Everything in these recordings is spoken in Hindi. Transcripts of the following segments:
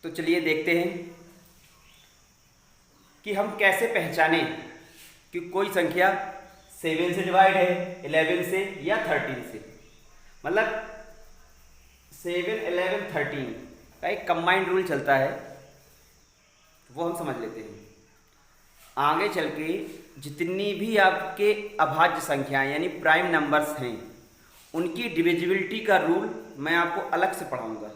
तो चलिए देखते हैं कि हम कैसे पहचानें कि कोई संख्या 7 से डिवाइड है, 11 से या 13 से। मतलब 7, 11, 13 का एक कंबाइंड रूल चलता है, वो हम समझ लेते हैं। आगे चल के जितनी भी आपके अभाज्य संख्याएं यानी प्राइम नंबर्स हैं, उनकी डिविजिबिलिटी का रूल मैं आपको अलग से पढ़ाऊंगा,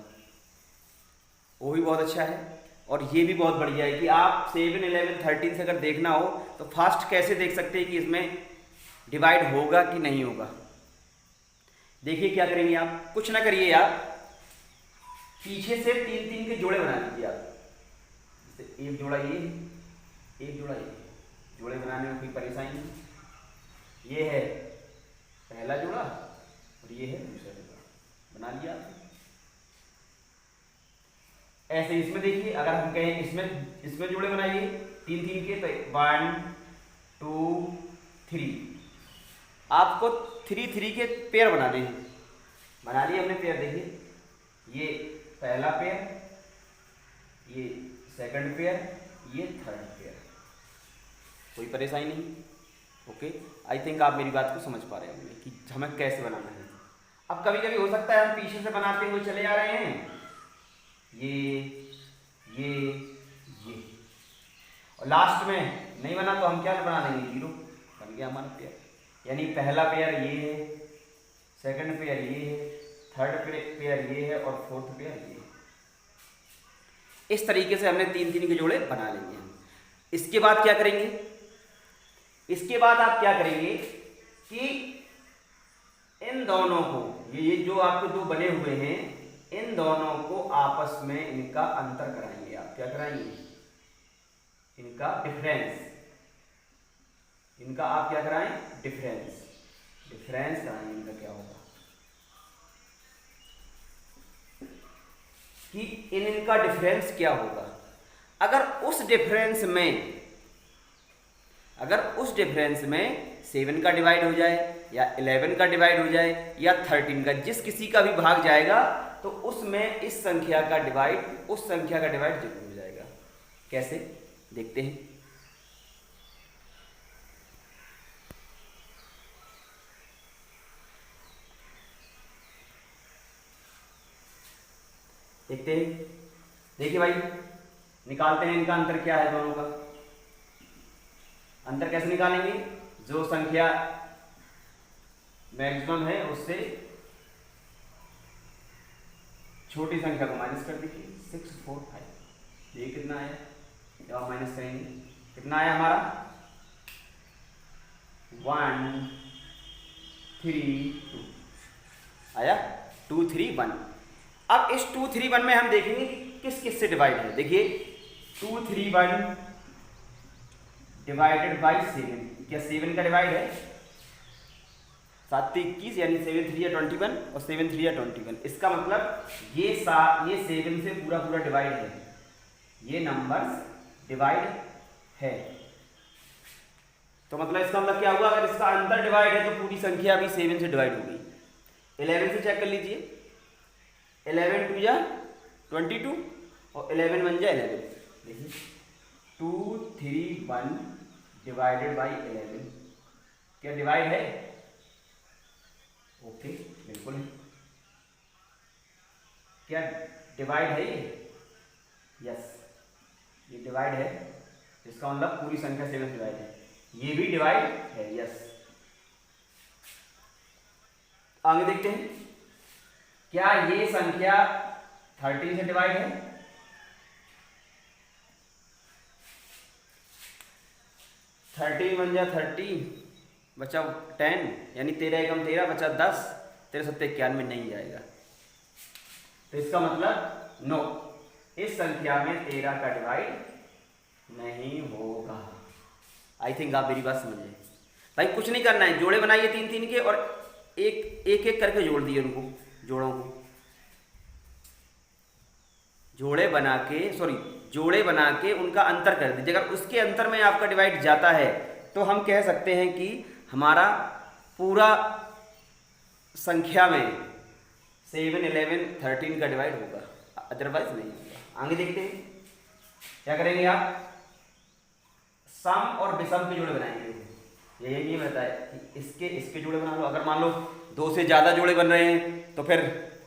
वो भी बहुत अच्छा है। और ये भी बहुत बढ़िया है कि आप 7, 11, 13 से अगर देखना हो तो फास्ट कैसे देख सकते हैं कि इसमें डिवाइड होगा कि नहीं होगा। देखिए क्या करेंगे आप, कुछ ना करिए आप, पीछे से 3-3 के जोड़े बना लीजिए आप। जैसे एक जोड़ा ये, एक जोड़ा ये, जोड़े बनाने में कोई परेशानी नहीं। ये है पहला जोड़ा और ये है दूसरा जोड़ा, बना लिया आपने। ऐसे इसमें देखिए, अगर हम कहें इसमें जोड़े बनाइए 3-3 के, तो 1, 2, 3, आपको 3-3 के पेयर बनाने हैं। बना लिए हमने पेयर। देखिए ये पहला पेयर, ये सेकंड पेयर, ये थर्ड पेयर, कोई परेशानी नहीं। ओके, आई थिंक आप मेरी बात को समझ पा रहे होंगे कि हमें कैसे बनाना है। अब कभी कभी हो सकता है हम पीछे से बनाते हुए चले आ रहे हैं, ये और लास्ट में नहीं बना तो हम क्या बना देंगे, 0, बन गया हमारा पेयर। यानी पहला पेयर ये है, सेकंड पेयर ये है, थर्ड पेयर ये है और फोर्थ पेयर ये है। इस तरीके से हमने 3-3 के जोड़े बना लेंगे हम। इसके बाद क्या करेंगे, इसके बाद आप क्या करेंगे कि इन दोनों को, ये जो आपके दो बने हुए हैं, इन दोनों को आपस में इनका अंतर कराएंगे। आप क्या कराएंगे, इनका डिफरेंस, इनका आप क्या कराएं, डिफरेंस कराएंगे। इनका क्या होगा कि इनका डिफरेंस क्या होगा। अगर उस डिफरेंस में 7 का डिवाइड हो जाए या 11 का डिवाइड हो जाए या 13 का, जिस किसी का भी भाग जाएगा तो उसमें इस संख्या का डिवाइड उस संख्या का डिवाइड जरूर हो जाएगा। कैसे देखते हैं। देखिए भाई, निकालते हैं इनका अंतर क्या है। दोनों का अंतर कैसे निकालेंगे, जो संख्या मैक्सिमम है उससे छोटी संख्या को माइनस कर दीजिए। 6, 4, 5, ये कितना आया, जब आप माइनस करेंगे कितना आया हमारा, 1, 3, 2 आया, 2, 3, 1। अब इस 2, 3, 1 में हम देखेंगे कि किस किस से डिवाइड है। देखिए 2, 3, 1 डिवाइडेड बाई 7, क्या 7 का डिवाइड है, 7 21 यानी 7 3 या 21 और 7 3 या 21। इसका मतलब ये 7 से पूरा पूरा डिवाइड है, ये नंबर्स डिवाइड है। तो मतलब इसका मतलब क्या हुआ, अगर इसका अंतर डिवाइड है तो पूरी संख्या भी 7 से डिवाइड होगी। 11 से चेक कर लीजिए, 11 2 या 22 और 11 1 जा 11। देखिए 2, 3, 1 डिवाइडेड बाई 11, क्या डिवाइड है, ओके बिल्कुल है। क्या डिवाइड है ये, यस ये डिवाइड है। इसका मतलब पूरी संख्या 7 से डिवाइड है, ये भी डिवाइड है, यस। आगे देखते हैं, क्या ये संख्या 13 से डिवाइड है, 13 1 जा 30 बचा 10 यानी 13 एकम 13 बचा 10, 13 7 91 नहीं जाएगा। तो इसका मतलब नो, इस संख्या में 13 का डिवाइड नहीं होगा। आई थिंक आप मेरी बात समझिए भाई। कुछ नहीं करना है, जोड़े बनाइए 3-3 के और एक एक करके जोड़ दिए उनको, जोड़ों को जोड़े बना के उनका अंतर कर दीजिए। अगर उसके अंतर में आपका डिवाइड जाता है तो हम कह सकते हैं कि हमारा पूरा संख्या में 7, 11, 13 का डिवाइड होगा। अदरवाइज नहीं होगा। आगे देखते हैं क्या करेंगे आप, सम और विषम के जोड़े बनाएंगे। ये नहीं बताया कि इसके जोड़े बना लो। अगर मान लो दो से ज़्यादा जोड़े बन रहे हैं तो फिर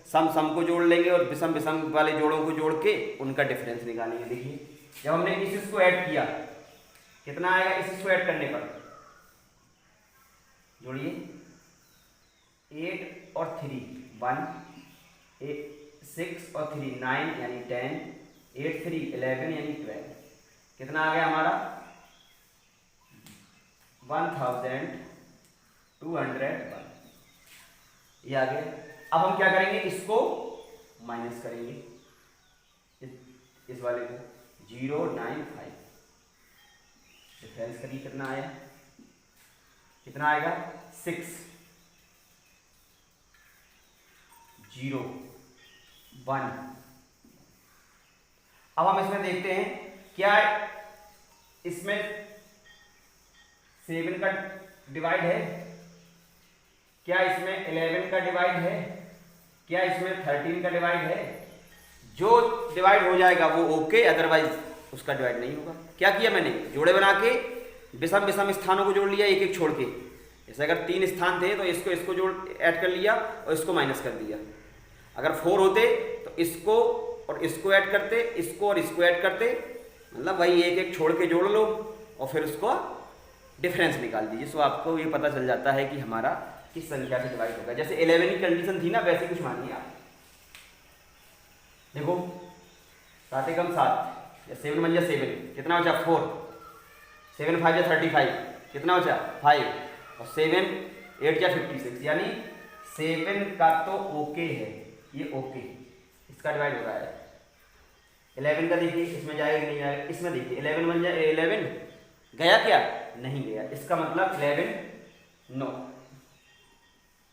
सम को जोड़ लेंगे और विषम वाले जोड़ों को जोड़ के उनका डिफरेंस निकालेंगे। देखिए जब हमने इसको ऐड किया कितना आएगा, इसको ऐड करने पर जोड़िए 8 और 3 1, 6 और 3 9 यानी 10, 8 3 11 यानी 12, कितना आ गया हमारा 1201। ये आ गया। अब हम क्या करेंगे, इसको माइनस करेंगे, इस वाले को 095 डिफरेंस करिए कितना आया, कितना आएगा 6 0 1। अब हम इसमें देखते हैं क्या इसमें 7 का डिवाइड है, क्या इसमें 11 का डिवाइड है, क्या इसमें 13 का डिवाइड है। जो डिवाइड हो जाएगा वो ओके, अदरवाइज उसका डिवाइड नहीं होगा। क्या किया मैंने, जोड़े बना के विषम स्थानों को जोड़ लिया एक एक छोड़ के। जैसे अगर 3 स्थान थे तो इसको जोड़ ऐड कर लिया और इसको माइनस कर दिया। अगर 4 होते तो इसको और इसको ऐड करते, इसको और इसको ऐड करते, मतलब भाई एक एक छोड़ के जोड़ लो और फिर उसको डिफरेंस निकाल दीजिए। सो आपको ये पता चल जाता है कि हमारा किस संख्या से डिवाइड होगा। जैसे 11 की कंडीशन थी ना, वैसे कुछ मानिए आप। देखो 7 कम 7 या 7 1 7, कितना बचा 4, 7 5 35, कितना बचा 5, और 7 8 56, यानी 7 का तो ओके है, ये ओके, इसका डिवाइड हो रहा है। 11 का देखिए इसमें जाएगा नहीं जाएगा, इसमें देखिए 11 1 11 गया क्या, नहीं गया, इसका मतलब 11 नो,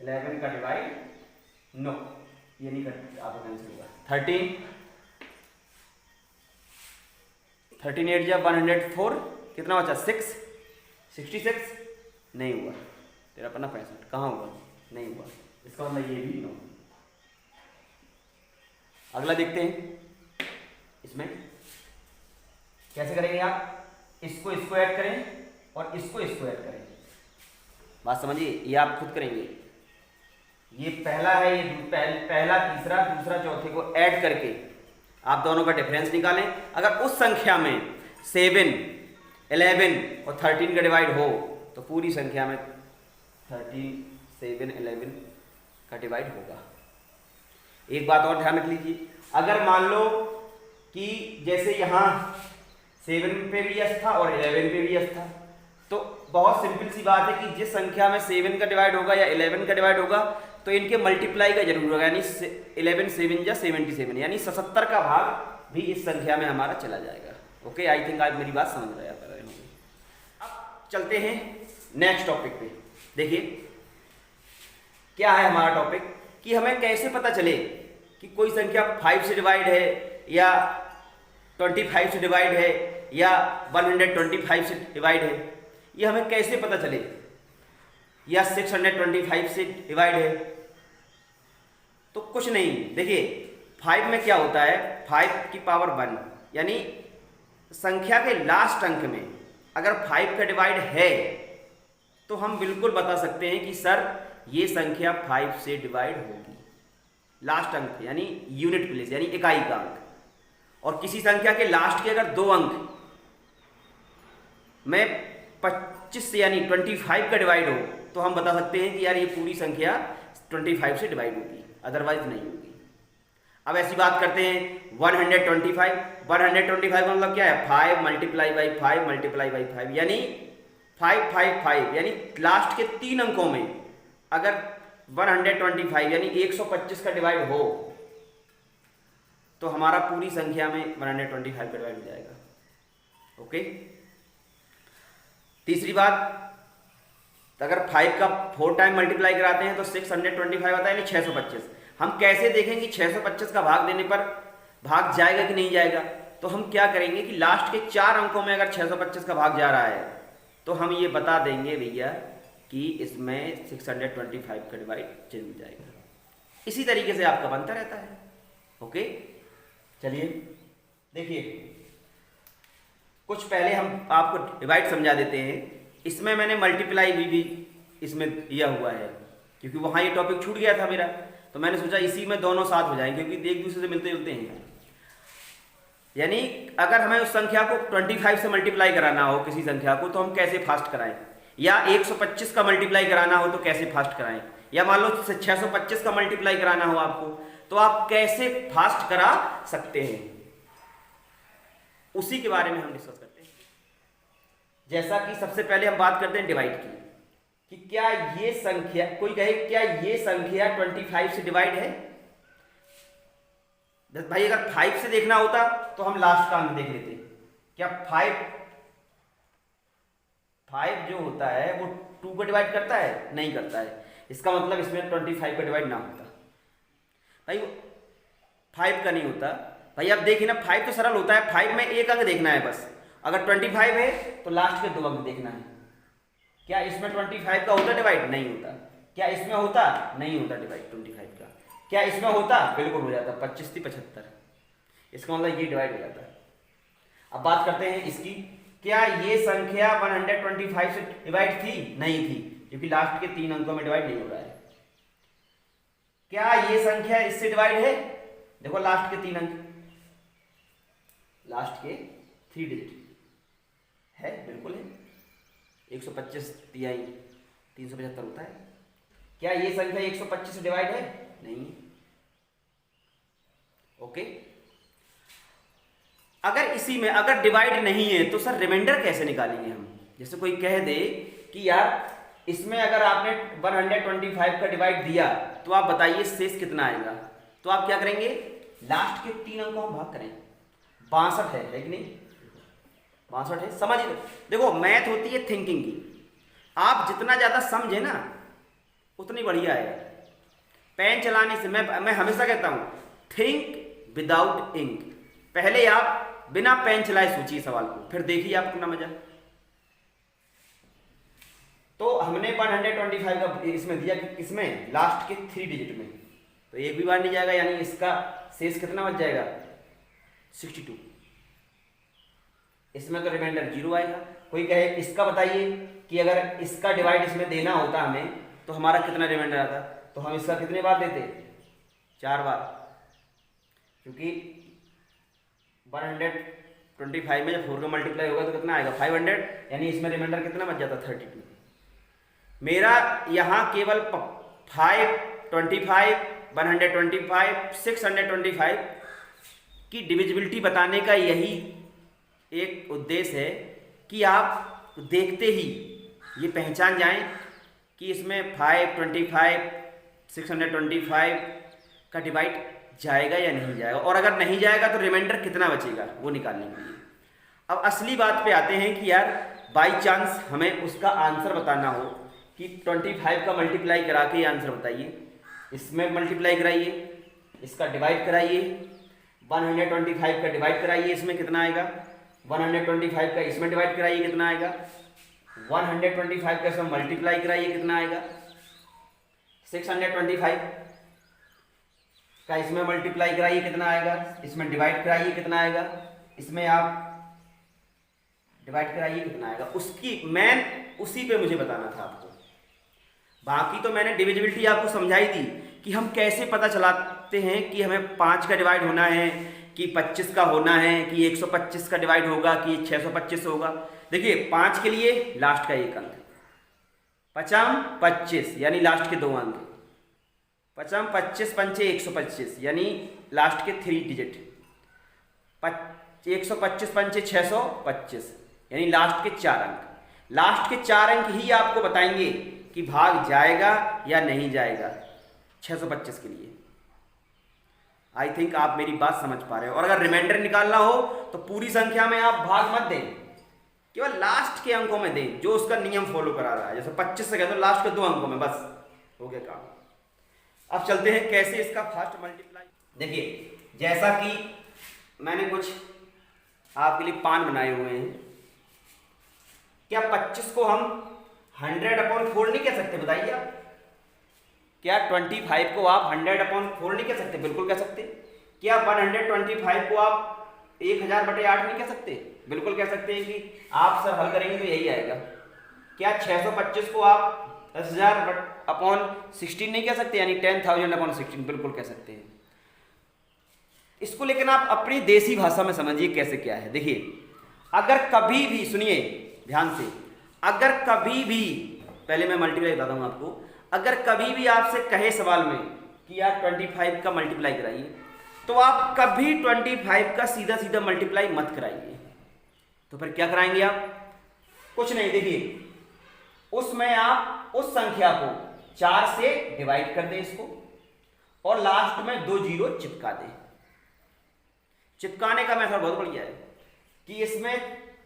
11 का डिवाइड नो, ये नहीं कर आपको कैंसिल होगा। 13 8 104, कितना बचा 6 66, नहीं हुआ। तेरा पन्ना 65 कहाँ हुआ, नहीं हुआ, इसका मतलब ये भी नो। अगला देखते हैं, इसमें कैसे करेंगे आप, इसको ऐड करें और इसको ऐड करें। बात समझिए, ये आप खुद करेंगे। ये पहला है, ये पहला तीसरा दूसरा चौथे को ऐड करके आप दोनों का डिफरेंस निकालें। अगर उस संख्या में 7 11 और 13 का डिवाइड हो तो पूरी संख्या में 13 7 11 का डिवाइड होगा। एक बात और ध्यान रख लीजिए, अगर मान लो कि जैसे यहाँ 7 पे भी यस था और 11 पे भी यस था, तो बहुत सिंपल सी बात है कि जिस संख्या में 7 का डिवाइड होगा या 11 का डिवाइड होगा तो इनके मल्टीप्लाई का जरूर होगा, यानी 11 7 या 77, यानी 77 का भाग भी इस संख्या में हमारा चला जाएगा। ओके, आई थिंक आप मेरी बात समझ रहे होंगे। अब चलते हैं नेक्स्ट टॉपिक पे। देखिए क्या है हमारा टॉपिक, कि हमें कैसे पता चले कि कोई संख्या 5 से डिवाइड है या 25 से डिवाइड है या 125 से डिवाइड है, ये हमें कैसे पता चले, या 625 से डिवाइड है। तो कुछ नहीं, देखिए 5 में क्या होता है, 5 की पावर 1, यानी संख्या के लास्ट अंक में अगर 5 का डिवाइड है तो हम बिल्कुल बता सकते हैं कि सर ये संख्या 5 से डिवाइड होगी। लास्ट अंक यानी यूनिट प्लेस, यानी इकाई का अंक। और किसी संख्या के लास्ट के अगर 2 अंक में 25 यानी 25 का डिवाइड हो तो हम बता सकते हैं कि यार ये पूरी संख्या 25 से डिवाइड होगी, अदरवाइज नहीं होगी। अब ऐसी बात करते हैं 125 का मतलब क्या है, 5 मल्टीप्लाई बाई 5 मल्टीप्लाई बाई 5, यानी 555, यानी लास्ट के 3 अंकों में अगर 125 यानी 125 का डिवाइड हो तो हमारा पूरी संख्या में 125 का डिवाइड हो जाएगा। ओके, तीसरी बात, अगर 5 का 4 टाइम मल्टीप्लाई कराते हैं तो 625 आता है, यानी 625। हम कैसे देखेंगे 625 का भाग देने पर भाग जाएगा कि नहीं जाएगा, तो हम क्या करेंगे कि लास्ट के 4 अंकों में अगर 625 का भाग जा रहा है तो हम ये बता देंगे भैया कि इसमें 625 का डिवाइड जरूर जाएगा। इसी तरीके से आपका बनता रहता है। ओके, चलिए देखिए, कुछ पहले हम आपको डिवाइड समझा देते हैं। इसमें मैंने मल्टीप्लाई भी इसमें दिया हुआ है, क्योंकि वहाँ ये टॉपिक छूट गया था मेरा, तो मैंने सोचा इसी में दोनों साथ हो जाएंगे, क्योंकि एक दूसरे से मिलते जुलते हैं। यानी अगर हमें उस संख्या को 25 से मल्टीप्लाई कराना हो किसी संख्या को, तो हम कैसे फास्ट कराएं, या 125 का मल्टीप्लाई कराना हो तो कैसे फास्ट कराएं, या मान लो 625 का मल्टीप्लाई कराना हो आपको, तो आप कैसे फास्ट करा सकते हैं, उसी के बारे में हम डिस्कस करते हैं। जैसा कि सबसे पहले हम बात करते हैं डिवाइड की, कि क्या ये संख्या, कोई कहे क्या ये संख्या 25 से डिवाइड है। भाई अगर 5 से देखना होता तो हम लास्ट का अंक देख लेते। क्या 5 जो होता है वो 2 को डिवाइड करता है? नहीं करता है। इसका मतलब इसमें 25 का डिवाइड ना होता। भाई 5 का नहीं होता। भाई आप देखिए ना, 5 तो सरल होता है, 5 में एक अंक देखना है बस। अगर 25 है तो लास्ट के 2 अंक देखना है। क्या इसमें 25 का होता डिवाइड? नहीं होता। क्या इसमें होता? नहीं होता डिवाइड 25 का। क्या इसमें होता? बिल्कुल हो जाता, 25 थी 75। इसका मतलब ये डिवाइड हो जाता है। अब बात करते हैं इसकी, क्या ये संख्या 125 से डिवाइड थी? नहीं थी, क्योंकि लास्ट के 3 अंकों में डिवाइड नहीं हो रहा है। क्या ये संख्या इससे डिवाइड है? देखो लास्ट के 3 अंक, लास्ट के 3 डिजिट है, बिल्कुल है। 125 दिया ही 375 होता है। क्या ये संख्या 125 से डिवाइड है? नहीं। ओके। अगर इसी में अगर डिवाइड नहीं है तो सर रिमाइंडर कैसे निकालेंगे हम? जैसे कोई कह दे कि यार इसमें अगर आपने 125 का डिवाइड दिया तो आप बताइए शेष कितना आएगा, तो आप क्या करेंगे? लास्ट के 3 अंकों में भाग करें। 62 है कि नहीं? 62 है। समझ देखो, मैथ होती है थिंकिंग की। आप जितना ज्यादा समझे ना उतनी बढ़िया है। पेन चलाने से मैं हमेशा कहता हूं, थिंक विदाउट इंक। पहले आप बिना पेन चलाए सोचिए सवाल को, फिर देखिए आप कितना मजा। तो हमने 125 का इसमें दिया, इसमें लास्ट के 3 डिजिट में, तो एक भी बार नहीं जाएगा, यानी इसका शेष कितना बच जाएगा? 62। इसमें तो रिमाइंडर 0 आएगा। कोई कहे इसका बताइए कि अगर इसका डिवाइड इसमें देना होता हमें तो हमारा कितना रिमाइंडर आता, तो हम इसका कितने बार देते? 4 बार, क्योंकि 125 में जब 4 का मल्टीप्लाई होगा तो कितना आएगा? 500, यानी इसमें रिमाइंडर कितना बच जाता? 32। मेरा यहाँ केवल 525, 125, 625 की डिविजिबिलिटी बताने का यही एक उद्देश्य है कि आप देखते ही ये पहचान जाएं कि इसमें 525, 625 का डिवाइड जाएगा या नहीं जाएगा, और अगर नहीं जाएगा तो रिमाइंडर कितना बचेगा वो निकालने के लिए। अब असली बात पे आते हैं कि यार बाई चांस हमें उसका आंसर बताना हो कि 25 का मल्टीप्लाई करा के आंसर बताइए, इसमें मल्टीप्लाई कराइए, इसका डिवाइड कराइए, 125 का डिवाइड कराइए, इसमें कितना आएगा? 125 का इसमें डिवाइड कराइए, कितना आएगा? 125 का इसमें मल्टीप्लाई कराइए, कितना आएगा? 625 का इसमें मल्टीप्लाई कराइए, कितना आएगा? इसमें डिवाइड कराइए, कितना आएगा? इसमें आप डिवाइड कराइए, कितना आएगा? उसकी मैन उसी पे मुझे बताना था आपको। बाकी तो मैंने डिविजिबिलिटी आपको समझाई थी कि हम कैसे पता चलाते हैं कि हमें 5 का डिवाइड होना है कि 25 का होना है कि 125 का डिवाइड होगा कि 625 होगा। देखिए 5 के लिए लास्ट का 1 अंक, 55 यानी लास्ट के 2 अंक, 55 पंचे 125 यानी लास्ट के 3 डिजिट, 125 पंचे 625 यानी लास्ट के 4 अंक। लास्ट के 4 अंक ही आपको बताएंगे कि भाग जाएगा या नहीं जाएगा 625 के लिए। आई थिंक आप मेरी बात समझ पा रहे हो। और अगर रिमाइंडर निकालना हो तो पूरी संख्या में आप भाग मत दें, केवल लास्ट के अंकों में दें जो उसका नियम फॉलो करा रहा है। जैसे 25 से कहते हो लास्ट के 2 अंकों में, बस हो गया काम। अब चलते हैं कैसे इसका फास्ट मल्टीप्लाई। देखिए जैसा कि मैंने कुछ आपके लिए पान बनाए हुए हैं, क्या 25 को हम 100/4 नहीं कह सकते? बताइए आप, क्या 25 को आप 100/4 नहीं कह सकते? बिल्कुल कह सकते। क्या 125 को आप 1000/8 नहीं कह सकते? बिल्कुल कह सकते हैं कि आप सर हल करेंगे तो यही आएगा। क्या 625 को आप 10,000/16 नहीं कह सकते, यानी 10,000/16? बिल्कुल कह सकते हैं इसको, लेकिन आप अपनी देसी भाषा में समझिए कैसे क्या है। देखिए, अगर कभी भी, सुनिए ध्यान से, अगर कभी भी, पहले मैं मल्टीप्लाई बताता हूँ आपको, अगर कभी भी आपसे कहे सवाल में कि यार 25 का मल्टीप्लाई कराइए, तो आप कभी 25 का सीधा सीधा मल्टीप्लाई मत कराइए। तो फिर क्या कराएंगे आप? कुछ नहीं, देखिए उसमें आप उस संख्या को 4 से डिवाइड कर दें इसको, और लास्ट में 2 जीरो चिपका दें। चिपकाने का मेथड बहुत बढ़िया है कि इसमें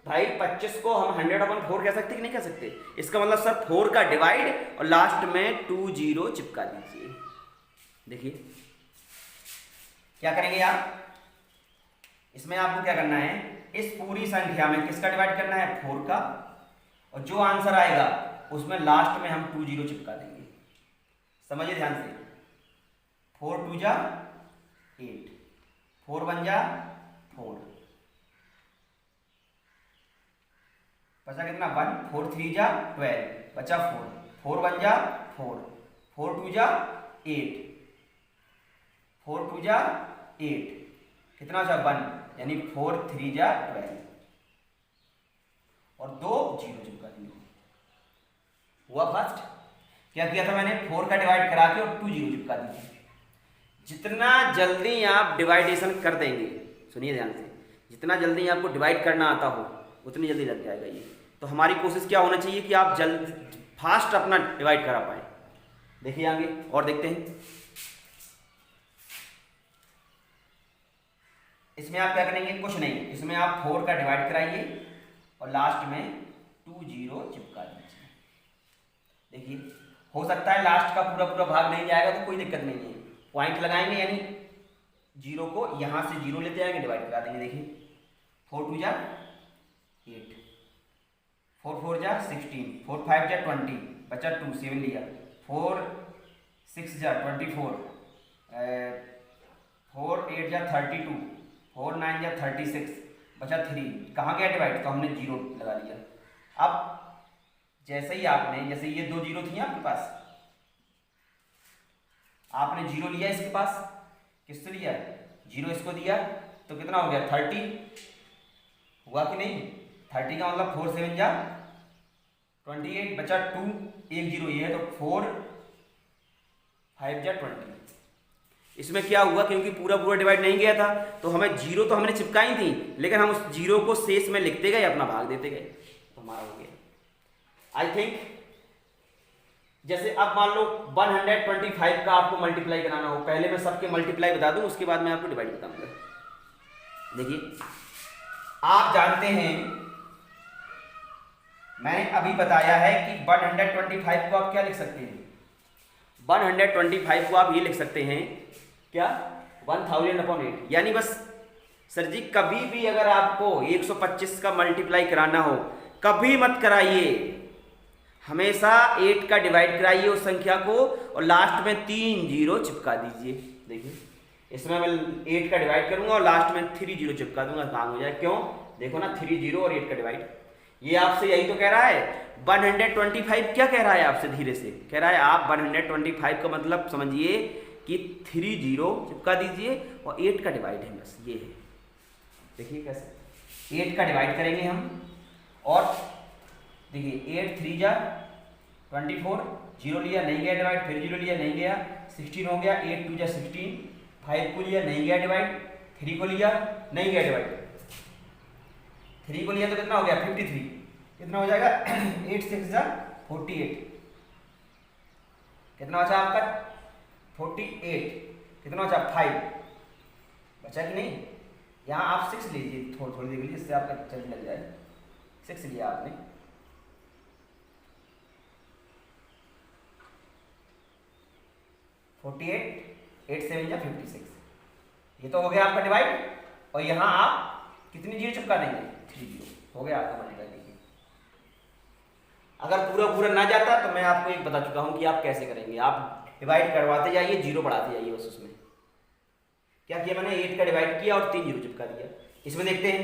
भाई 25 को हम 100/4 कह सकते कि नहीं कह सकते? इसका मतलब सर 4 का डिवाइड और लास्ट में 2 जीरो चिपका दीजिए। देखिए क्या करेंगे आप, इसमें आपको क्या करना है, इस पूरी संख्या में किसका डिवाइड करना है? 4 का, और जो आंसर आएगा उसमें लास्ट में हम 2 जीरो चिपका देंगे। समझिए ध्यान से, 4 2 जा 8, 4 1 जा 4, बचा कितना? 1, 4 3 जा 12, बचा 4, 4 1 जा 4, 4 2 जा 8, 4 2 जा 8, कितना बचा? 1, यानी 4 3 जा 12, और 2 जीरो चिपका दिए। हुआ फर्स्ट। क्या किया था मैंने? 4 का डिवाइड करा के और 2 जीरो चिपका दीजिए। जितना जल्दी आप डिवाइडेशन कर देंगे, सुनिए ध्यान से, जितना जल्दी आपको डिवाइड करना आता हो उतनी जल्दी लग जाएगा ये। तो हमारी कोशिश क्या होना चाहिए कि आप जल्द फास्ट अपना डिवाइड करा पाए। देखिए आगे और देखते हैं, इसमें आप क्या करेंगे? कुछ नहीं, इसमें आप 4 का डिवाइड कराइए और लास्ट में 2 जीरो चिपका दीजिए। देखिए, हो सकता है लास्ट का पूरा पूरा भाग नहीं जाएगा तो कोई दिक्कत नहीं है, पॉइंट लगाएंगे, यानी जीरो को यहां से जीरो लेते आएंगे, डिवाइड करा देंगे। देखिए 4 2 जा 8, 4 4 जा 16, 4 5 जा 20, बचा 2 7 लिया, 4 6 जा 24, 4 8 जा 32, 4 9 जा 36, बचा 3, कहाँ गया डिवाइड? तो हमने जीरो लगा लिया। अब जैसे ही आपने, जैसे ये 2 जीरो थी आपके पास, आपने जीरो लिया इसके पास, किससे लिया? जीरो इसको दिया, तो कितना हो गया? 30 हुआ कि नहीं? 30 का मतलब 4 7 जा 28, बचा 2, एक जीरो ये है, तो 4 5 जा 20। इसमें क्या हुआ, क्योंकि पूरा पूरा डिवाइड नहीं गया था तो हमें जीरो तो हमने चिपकाई थी, लेकिन हम उस जीरो को शेष में लिखते गए, अपना भाग देते गए, तो हमारा हो गया। आई थिंक जैसे अब मान लो 125 का आपको मल्टीप्लाई कराना हो, पहले मैं सबके मल्टीप्लाई बता दूं, उसके बाद मैं आपको डिवाइड बताऊंगा। देखिए आप जानते हैं, मैंने अभी बताया है कि 125 को आप क्या लिख सकते हैं? 125 को आप ये लिख सकते हैं क्या? 1000/8। यानी बस सर जी कभी भी अगर आपको 125 का मल्टीप्लाई कराना हो, कभी मत कराइए, हमेशा 8 का डिवाइड कराइए उस संख्या को और लास्ट में 3 जीरो चिपका दीजिए। देखिए इसमें मैं 8 का डिवाइड करूंगा और लास्ट में 3 जीरो चिपका दूंगा, काम हो जाए। क्यों? देखो ना, 3 जीरो और 8 का डिवाइड, ये आपसे यही तो कह रहा है। 125 क्या कह रहा है आपसे? धीरे से कह रहा है आप 125 का मतलब समझिए कि 3 जीरो चिपका दीजिए और 8 का डिवाइड है, बस ये है। देखिए कैसे 8 का डिवाइड करेंगे हम, और देखिए 8 3 जा 24, जीरो लिया नहीं गया डिवाइड, फिर जीरो लिया नहीं गया, 16 हो गया, 8 2 जा 16, 5 को लिया नहीं गया डिवाइड, 3 को लिया नहीं गया डिवाइड, 3 को लिया तो कितना हो गया? 53, कितना हो जाएगा? 8 6 जा 48, कितना बचा आपका? 48, कितना बचा? 5 बचा कि नहीं? यहाँ आप 6 लीजिए, थोड़ी देर के लिए, इससे आपका जल्दी लग जाए। 6 लिया आपने, 48, 8 7 जा 56, ये तो हो गया आपका डिवाइड। और यहाँ आप कितनी जीरो चिपका देंगे? 3 जीरो, हो गया आपका मल्टीप्लाई। देखिए अगर पूरा पूरा ना जाता तो मैं आपको एक बता चुका हूँ कि आप कैसे करेंगे। आप डिवाइड करवाते जाइए, जीरो बढ़ाते जाइए बस उसमें। क्या किया मैंने, 8 का डिवाइड किया और 3 जीरो चिपका दिया। इसमें देखते हैं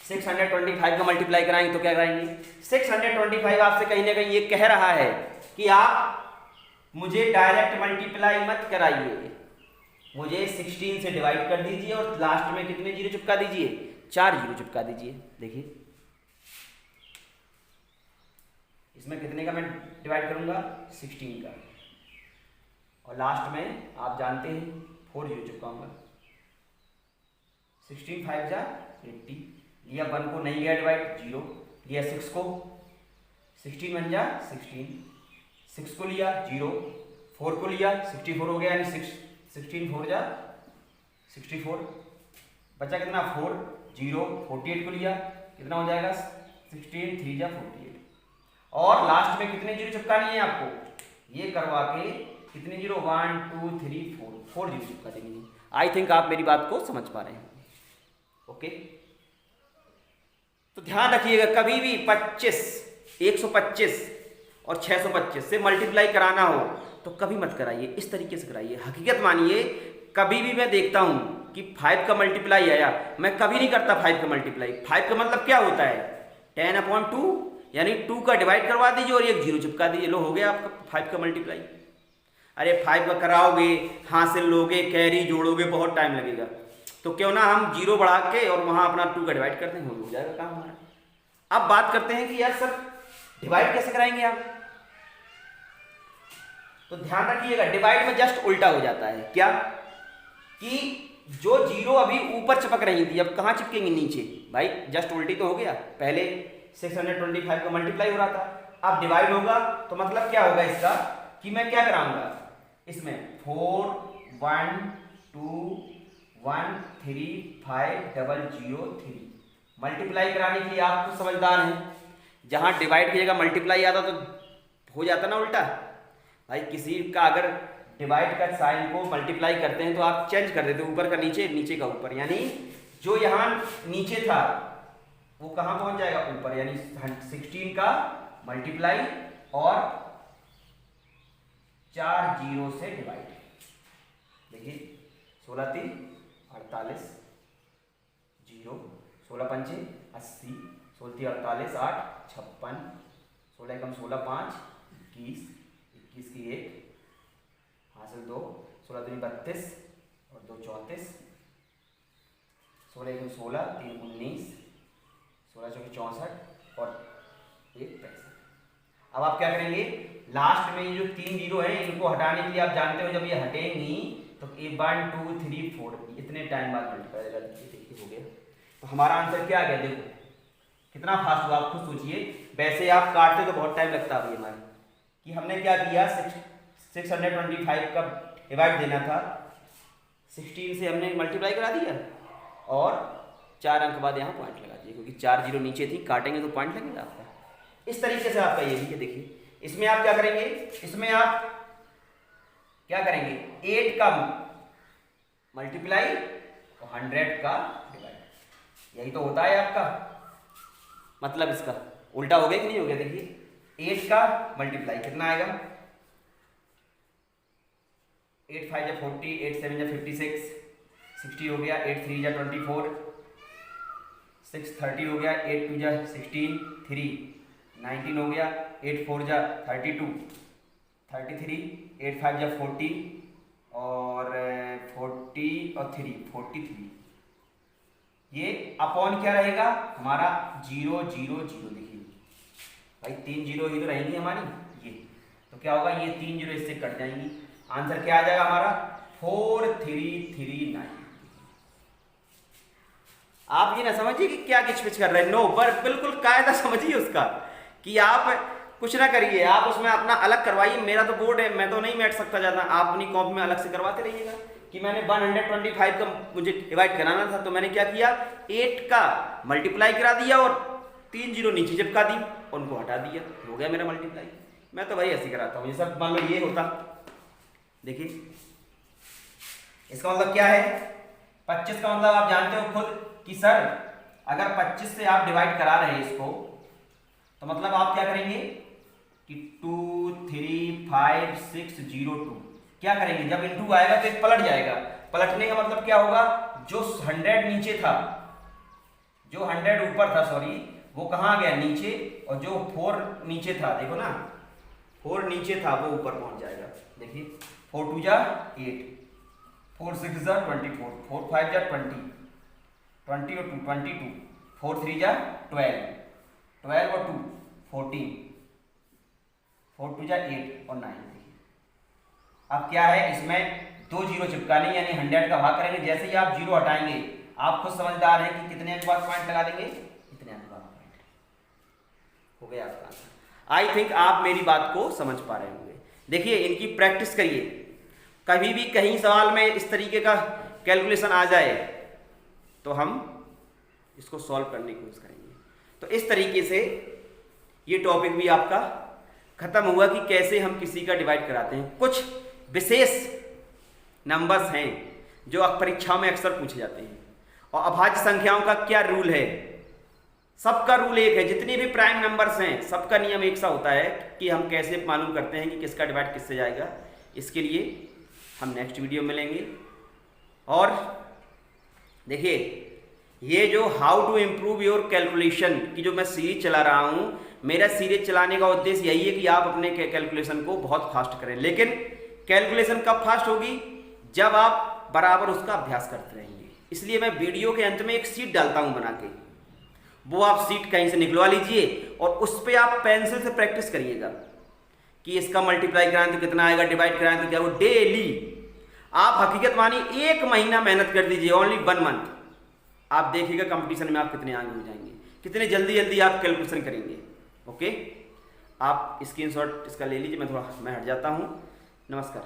625 का मल्टीप्लाई कराएंगे तो क्या कराएंगे, 625 आपसे कहीं ना कहीं ये कह रहा है कि आप मुझे डायरेक्ट मल्टीप्लाई मत कराइए, मुझे 16 से डिवाइड कर दीजिए और लास्ट में कितने जीरो चिपका दीजिए, 4 जीरो चिपका दीजिए। देखिए इसमें कितने का मैं डिवाइड करूंगा, 16 का, और लास्ट में आप जानते हैं 4 जीरो चिपकाऊंगा। 16 5 जा 80, लिया 1 को नहीं गया डिवाइड, 0 लिया, 6 को 16 1 जा 16, 6 को लिया 0, 4 को लिया 64 हो गया, यानी 16 4 जा 64, बचा कितना 4 0, 48 को लिया कितना हो जाएगा 16 3 जा 48, और लास्ट में कितने जीरो चिपकानी है आपको, ये करवा के कितने जीरो 1 2 3 4 जीरो चिपका देंगे। आई थिंक आप मेरी बात को समझ पा रहे हैं। ओके, तो ध्यान रखिएगा कभी भी 25 125 और 625 से मल्टीप्लाई कराना हो तो कभी मत कराइए, इस तरीके से कराइए। हकीकत मानिए कभी भी मैं देखता हूं कि 5 का मल्टीप्लाई आया, मैं कभी नहीं करता 5 का मल्टीप्लाई। 5 का मतलब क्या होता है, 10/2, यानी 2 का डिवाइड करवा दीजिए और एक जीरो चिपका दीजिए, लो हो गया आपका 5 का मल्टीप्लाई। अरे 5 का कराओगे, हासिल लोगे, कैरी जोड़ोगे, बहुत टाइम लगेगा, तो क्यों ना हम जीरो बढ़ा के और वहां अपना 2 का डिवाइड करते हैं, हो जाएगा काम हमारा। अब बात करते हैं कि यार सर डिवाइड कैसे कराएंगे आप, तो ध्यान रखिएगा डिवाइड में जस्ट उल्टा हो जाता है। क्या कि जो जीरो अभी ऊपर चिपक रही थी अब कहां चिपकेंगे, नीचे। भाई जस्ट उल्टी तो हो गया, पहले 625 का मल्टीप्लाई हो रहा था, अब डिवाइड होगा, तो मतलब क्या होगा इसका कि मैं क्या कराऊंगा इसमें 4 1 2 1 3 5 0 0 3। मल्टीप्लाई कराने के लिए आप तो समझदार हैं, जहां डिवाइड की जगह मल्टीप्लाई आता तो हो जाता ना उल्टा। भाई किसी का अगर डिवाइड का साइन को मल्टीप्लाई करते हैं तो आप चेंज कर देते, ऊपर का नीचे, नीचे का ऊपर, यानी जो यहाँ नीचे था वो कहाँ पहुंच जाएगा, ऊपर, यानी 16 का मल्टीप्लाई और 4 जीरो से डिवाइड। देखिए 16 3 48 जीरो, 16 पंचे 80, 16 3 48 8 56, 16 कम 16 5 21, 21 की 1 हासिल 2, 16 3 32 और 2 34, 16 1 16 3 19, 16 चौके 64 और 1 65। अब आप क्या करेंगे, लास्ट में ये जो 3 जीरो है इनको हटाने के लिए आप जानते हो जब ये हटेंगी तो 1 2 3 4 इतने टाइम बाद मल्टीप्लाई कर दीजिए। देखिए हो गया, तो हमारा आंसर क्या आ गया, देखो कितना फास्ट हुआ, आप खुद सोचिए। वैसे आप काटते तो बहुत टाइम लगता अभी हमारे, कि हमने क्या किया 625 का डिवाइड देना था, 16 से हमने मल्टीप्लाई करा दिया और 4 अंक बाद यहाँ पॉइंट लगा दिए, क्योंकि 4 जीरो नीचे थी, काटेंगे तो पॉइंट लगेगा आपका। इस तरीके से आपका ये भी है। देखिए इसमें आप क्या करेंगे, इसमें आप क्या करेंगे, 8 का मल्टीप्लाई और 100 का डिवाइड, यही तो होता है आपका मतलब। इसका उल्टा हो गया कि नहीं हो गया, देखिए 8 का मल्टीप्लाई कितना आएगा, 8 5 जा 40, 8 7 जा 56, 60 हो गया, 8 3 जा 24, 6 30 हो गया, 8 2 जा 16, 3 19 हो गया, 8 4 जा 32, 33, 8 5 जा 40 और 40 और 3 43। ये अपॉन क्या रहेगा हमारा 0 0 0। देखिए भाई 3 जीरो ही तो रहेंगी हमारी, ये तो क्या होगा, ये 3 जीरो इससे कट जाएंगी, आंसर क्या आ जाएगा हमारा 4339। आप ये ना समझिए कि क्या किचपिच कर रहे हैं, नो, पर बिल्कुल कायदा समझिए उसका कि आप कुछ ना करिए, आप उसमें अपना अलग करवाइए। मेरा तो बोर्ड है, मैं तो नहीं बैठ सकता ज़्यादा, आप अपनी कॉपी में अलग से करवाते रहिएगा। कि मैंने 125 का मुझे डिवाइड कराना था, तो मैंने क्या किया, 8 का मल्टीप्लाई करा दिया और 3 जीरो नीचे चिपका दी, उनको हटा दिया, हो गया मेरा मल्टीप्लाई। मैं तो भाई ऐसे कराता हूँ, ये सब मान लो ये होता। देखिए इसका मतलब क्या है, 25 का मतलब आप जानते हो खुद कि सर अगर 25 से आप डिवाइड करा रहे हैं इसको, तो मतलब आप क्या करेंगे कि 2 3 5 6 0 2, क्या करेंगे, जब इनटू आएगा तो पलट जाएगा। पलटने का मतलब क्या होगा, जो 100 नीचे था, जो 100 ऊपर था सॉरी, वो कहाँ गया नीचे, और जो 4 नीचे था, देखो ना 4 नीचे था वो ऊपर पहुंच जाएगा। देखिए 4 2 जा 8, 4 6 जा 24, 4 5 जा 20, 20 और 2 22, 4 3 जा 12, 12 और 2 14, 4 2 जा 8 और 9। देखिए अब क्या है, इसमें 2 जीरो चिपकाने यानी 100 का भाग करेंगे। जैसे ही आप जीरो हटाएंगे, आप खुद समझदार हैं कि कितने अंक बाद पॉइंट लगा देंगे, इतने अंक बाद पॉइंट हो गया आपका आंसर। आई थिंक आप मेरी बात को समझ पा रहे होंगे। देखिए इनकी प्रैक्टिस करिए, कभी भी कहीं सवाल में इस तरीके का कैलकुलेशन आ जाए तो हम इसको सॉल्व करने की कोशिश करेंगे। तो इस तरीके से ये टॉपिक भी आपका खत्म हुआ कि कैसे हम किसी का डिवाइड कराते हैं। कुछ विशेष नंबर्स हैं जो परीक्षाओं में अक्सर पूछे जाते हैं, और अभाज्य संख्याओं का क्या रूल है। सबका रूल एक है, जितने भी प्राइम नंबर्स हैं सबका नियम एक सा होता है कि हम कैसे मालूम करते हैं कि किसका डिवाइड किससे जाएगा। इसके लिए हम नेक्स्ट वीडियो में मिलेंगे। और देखिए ये जो how to improve your calculation की जो मैं सीरीज चला रहा हूँ, मेरा सीरीज चलाने का उद्देश्य यही है कि आप अपने कैलकुलेशन को बहुत फास्ट करें। लेकिन कैलकुलेशन कब फास्ट होगी, जब आप बराबर उसका अभ्यास करते रहेंगे। इसलिए मैं वीडियो के अंत में एक शीट डालता हूं बना के, वो आप शीट कहीं से निकलवा लीजिए और उस पर आप पेंसिल से प्रैक्टिस करिएगा कि इसका मल्टीप्लाई कराएं तो कितना आएगा, डिवाइड कराएं तो क्या। वो डेली आप हकीकत मानी 1 महीना मेहनत कर दीजिए, ओनली 1 मंथ, आप देखिएगा कंपटीशन में आप कितने आगे हो जाएंगे, कितने जल्दी जल्दी आप कैलकुलेशन करेंगे। ओके, आप स्क्रीनशॉट इसका ले लीजिए। मैं हट जाता हूँ। नमस्कार।